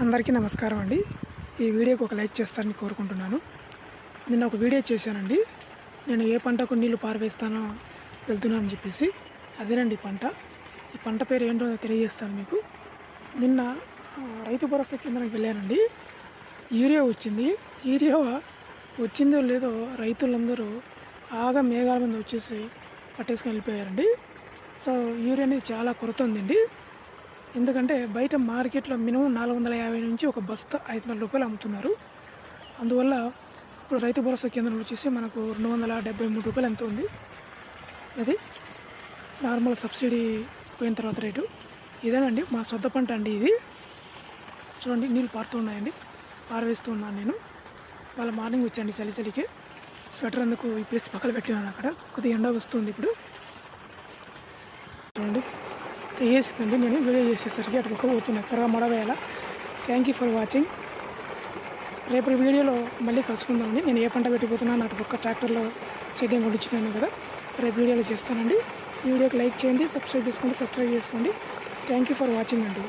అందరికీ నమస్కారం అండి. ఈ వీడియోకి ఒక లైక్ చేస్తారని కోరుకుంటున్నాను. నిన్న ఒక వీడియో చేశానండి. నేను ఏ పంటకు నీళ్లు పారవేస్తానో వెళ్తున్నానని చెప్పేసి. అదేనండి పంట. ఈ పంట పేరు ఏంటో తెలియజేస్తాను మీకు. నిన్న రైతు భరోసా కేంద్రానికి వెళ్ళానండి. యూరియా వచ్చింది. యూరియా వచ్చిందో లేదో రైతులందరూ మేఘాల మీద వచ్చేసి పట్టేసుకొని వెళ్ళిపోయారండి. సో యూరియా అనేది చాలా కొరత ఉందండి. ఎందుకంటే బయట మార్కెట్లో మినిమం 450 నుంచి ఒక బస్తా 500 రూపాయలు అమ్ముతున్నారు. అందువల్ల ఇప్పుడు రైతు భరోసా కేంద్రంలో వచ్చేసి మనకు 273 రూపాయలు ఎంత ఉంది. అది నార్మల్ సబ్సిడీ పోయిన తర్వాత రేటు. ఇదేనండి మా సొంత పంట అండి. ఇది చూడండి, నీళ్ళు పారుతూ ఉన్నాయండి. పారవేస్తూ ఉన్నాను నేను. వాళ్ళ మార్నింగ్ వచ్చండి చలికి. స్వెటర్ అందుకు ఇప్పేసి పక్కన పెట్టినాను. అక్కడ కొద్దిగా ఎండ వస్తుంది. ఇప్పుడు చూడండి, తెగేసిందండి. నేను వీడియో చేసేసరికి అటు పక్క పోతున్నాయి. త్వరగా మడవేయాలా. Thank you for watching. రేపు వీడియోలో మళ్ళీ కలుసుకుందామండి. నేను ఏ పంట పెట్టిపోతున్నాను, అటు పక్క ట్రాక్టర్లో సేద్యం కొట్టించినాను కదా, రేపు వీడియోలో చేస్తానండి. ఈ వీడియోకి లైక్ చేయండి, సబ్స్క్రైబ్ చేసుకోండి. థ్యాంక్ యూ ఫర్ వాచింగ్ అండి.